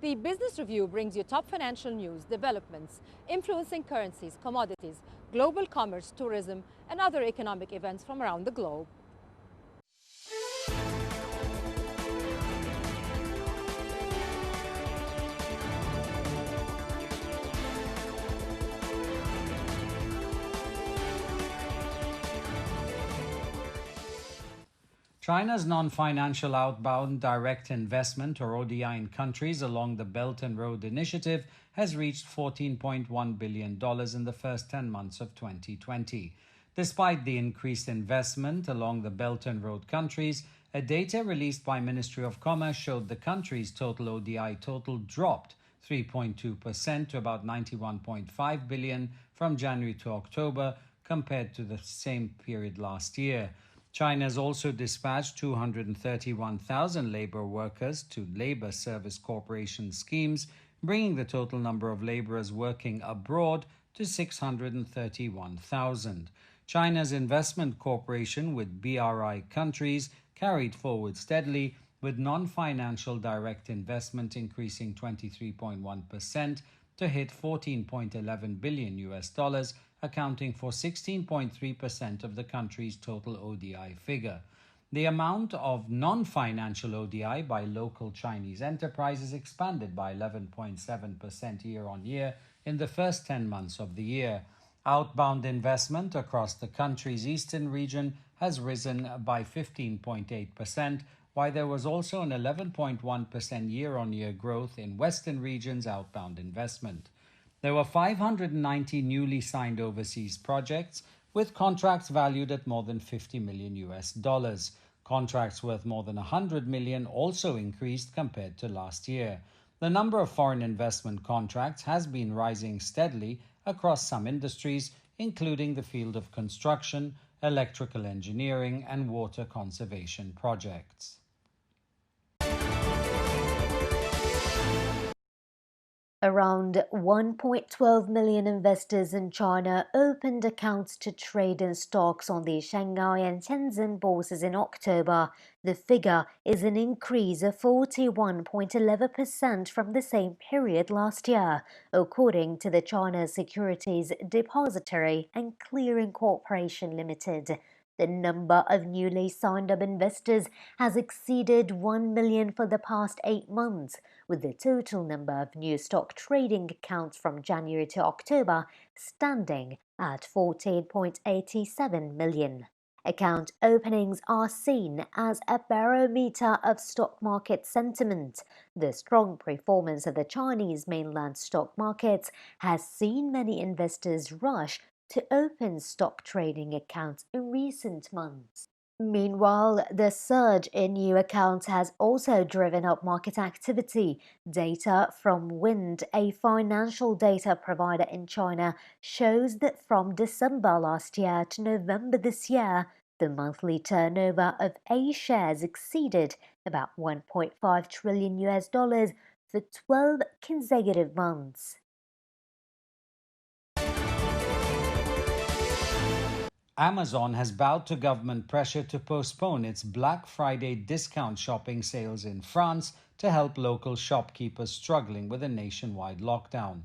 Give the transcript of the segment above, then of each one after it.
The Business Review brings you top financial news, developments, influencing currencies, commodities, global commerce, tourism, and other economic events from around the globe. China's non-financial outbound direct investment, or ODI, in countries along the Belt and Road Initiative has reached $14.1 billion in the first 10 months of 2020. Despite the increased investment along the Belt and Road countries, a data released by Ministry of Commerce showed the country's total ODI total dropped 3.2% to about $91.5 billion from January to October compared to the same period last year. China has also dispatched 231,000 labor workers to labor service corporation schemes, bringing the total number of laborers working abroad to 631,000. China's investment cooperation with BRI countries carried forward steadily, with non-financial direct investment increasing 23.1% to hit $14.11 billion, accounting for 16.3% of the country's total ODI figure. The amount of non-financial ODI by local Chinese enterprises expanded by 11.7% year-on-year in the first 10 months of the year. Outbound investment across the country's eastern region has risen by 15.8%, while there was also an 11.1% year-on-year growth in western region's outbound investment. There were 590 newly signed overseas projects, with contracts valued at more than $50 million. Contracts worth more than $100 million also increased compared to last year. The number of foreign investment contracts has been rising steadily across some industries, including the field of construction, electrical engineering, and water conservation projects. Around 1.12 million investors in China opened accounts to trade in stocks on the Shanghai and Shenzhen bourses in October. The figure is an increase of 41.11% from the same period last year, according to the China Securities Depository and Clearing Corporation Limited. The number of newly signed-up investors has exceeded 1 million for the past 8 months, with the total number of new stock trading accounts from January to October standing at 14.87 million. Account openings are seen as a barometer of stock market sentiment. The strong performance of the Chinese mainland stock markets has seen many investors rush to open stock trading accounts in recent months. Meanwhile, the surge in new accounts has also driven up market activity. Data from Wind, a financial data provider in China, shows that from December last year to November this year, the monthly turnover of A shares exceeded about $1.5 trillion for 12 consecutive months. Amazon has bowed to government pressure to postpone its Black Friday discount shopping sales in France to help local shopkeepers struggling with a nationwide lockdown.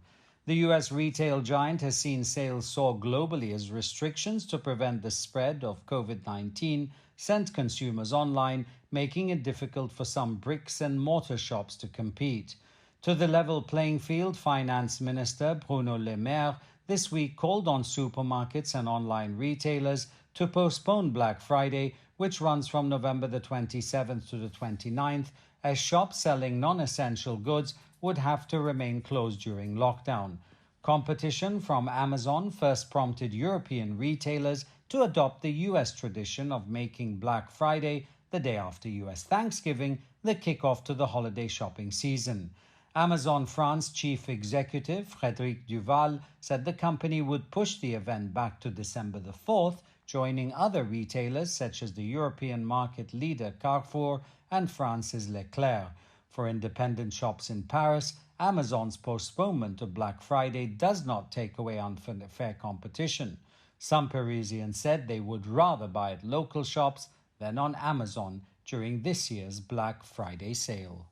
The U.S. retail giant has seen sales soar globally as restrictions to prevent the spread of COVID-19 sent consumers online, making it difficult for some bricks and mortar shops to compete. To the level playing field, Finance Minister Bruno Le Maire this week called on supermarkets and online retailers to postpone Black Friday, which runs from November the 27th to the 29th, as shops selling non-essential goods would have to remain closed during lockdown. Competition from Amazon first prompted European retailers to adopt the U.S. tradition of making Black Friday, the day after U.S. Thanksgiving, the kickoff to the holiday shopping season. Amazon France chief executive Frédéric Duval said the company would push the event back to December the 4th, joining other retailers such as the European market leader Carrefour and France's Leclerc. For independent shops in Paris, Amazon's postponement of Black Friday does not take away unfair competition. Some Parisians said they would rather buy at local shops than on Amazon during this year's Black Friday sale.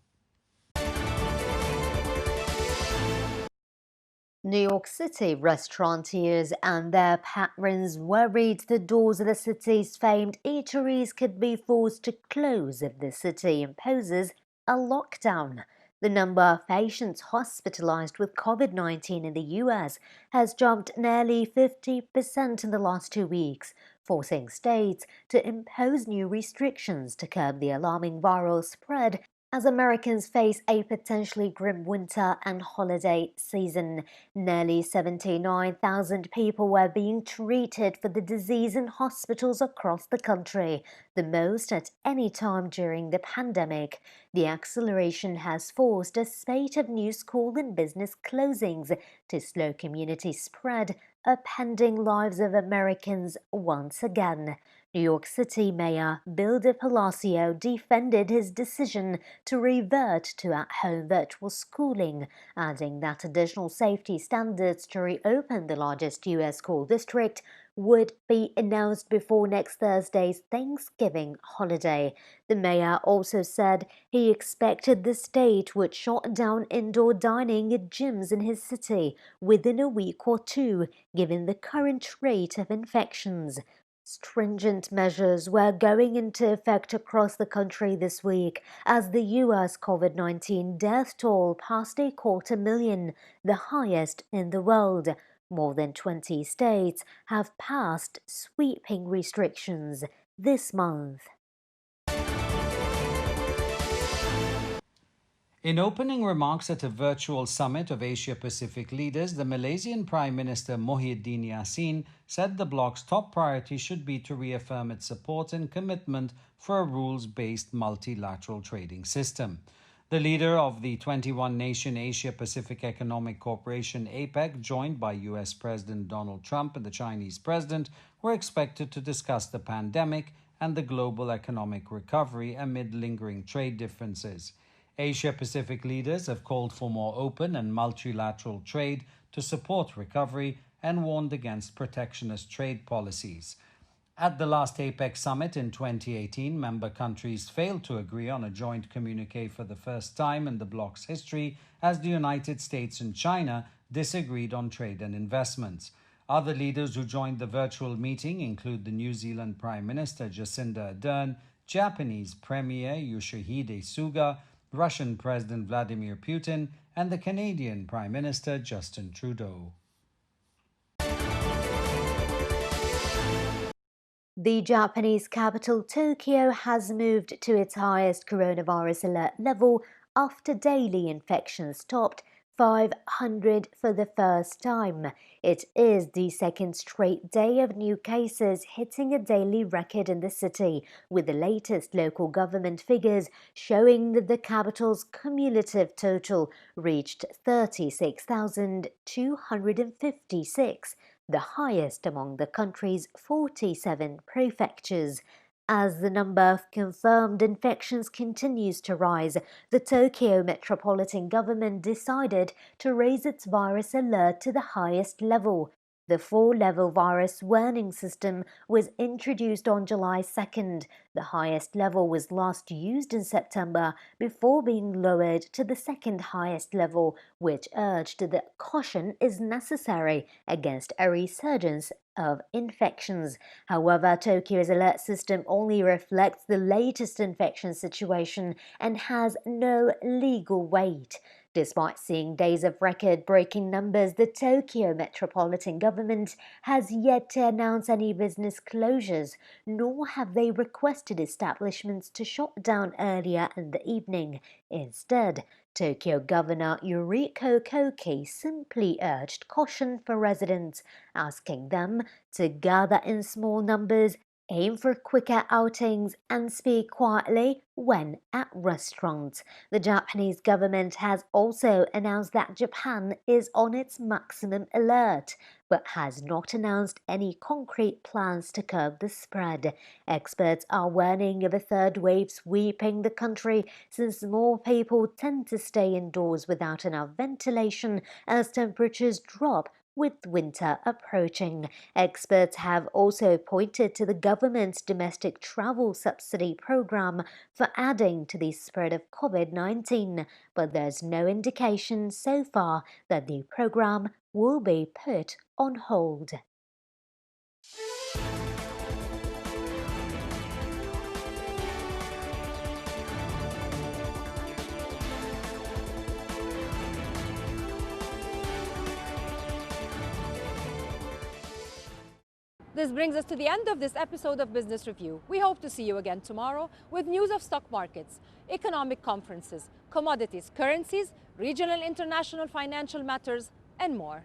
New York City restaurateurs and their patrons worried the doors of the city's famed eateries could be forced to close if the city imposes a lockdown. The number of patients hospitalized with COVID-19 in the US has jumped nearly 50% in the last 2 weeks, forcing states to impose new restrictions to curb the alarming viral spread as Americans face a potentially grim winter and holiday season. Nearly 79,000 people were being treated for the disease in hospitals across the country, the most at any time during the pandemic. The acceleration has forced a spate of new school and business closings to slow community spread, upending lives of Americans once again. New York City Mayor Bill de Blasio defended his decision to revert to at-home virtual schooling, adding that additional safety standards to reopen the largest U.S. school district would be announced before next Thursday's Thanksgiving holiday. The mayor also said he expected the state would shut down indoor dining at gyms in his city within a week or two, given the current rate of infections. Stringent measures were going into effect across the country this week as the U.S. COVID-19 death toll passed 250,000, the highest in the world. More than 20 states have passed sweeping restrictions this month. In opening remarks at a virtual summit of Asia-Pacific leaders, the Malaysian Prime Minister Muhyiddin Yassin said the bloc's top priority should be to reaffirm its support and commitment for a rules-based multilateral trading system. The leader of the 21-nation Asia-Pacific Economic Cooperation APEC, joined by U.S. President Donald Trump and the Chinese president, were expected to discuss the pandemic and the global economic recovery amid lingering trade differences. Asia-Pacific leaders have called for more open and multilateral trade to support recovery and warned against protectionist trade policies. At the last APEC summit in 2018, member countries failed to agree on a joint communique for the first time in the bloc's history, as the United States and China disagreed on trade and investments. Other leaders who joined the virtual meeting include the New Zealand Prime Minister Jacinda Ardern, Japanese Premier Yoshihide Suga, Russian President Vladimir Putin, and the Canadian Prime Minister Justin Trudeau. The Japanese capital Tokyo has moved to its highest coronavirus alert level after daily infections topped 500 for the first time. It is the second straight day of new cases hitting a daily record in the city, with the latest local government figures showing that the capital's cumulative total reached 36,256, the highest among the country's 47 prefectures. As the number of confirmed infections continues to rise, the Tokyo Metropolitan Government decided to raise its virus alert to the highest level. The 4-level virus warning system was introduced on July 2nd. The highest level was last used in September before being lowered to the second highest level, which urged that caution is necessary against a resurgence of infections. However, Tokyo's alert system only reflects the latest infection situation and has no legal weight. Despite seeing days of record-breaking numbers, the Tokyo Metropolitan Government has yet to announce any business closures, nor have they requested establishments to shut down earlier in the evening. Instead, Tokyo Governor Yuriko Koike simply urged caution for residents, asking them to gather in small numbers, aim for quicker outings, and speak quietly when at restaurants. The Japanese government has also announced that Japan is on its maximum alert, but has not announced any concrete plans to curb the spread. Experts are warning of a third wave sweeping the country, since more people tend to stay indoors without enough ventilation as temperatures drop with winter approaching. Experts have also pointed to the government's domestic travel subsidy program for adding to the spread of COVID-19, but there's no indication so far that the program will be put on hold. This brings us to the end of this episode of Business Review. We hope to see you again tomorrow with news of stock markets, economic conferences, commodities, currencies, regional and international financial matters, and more.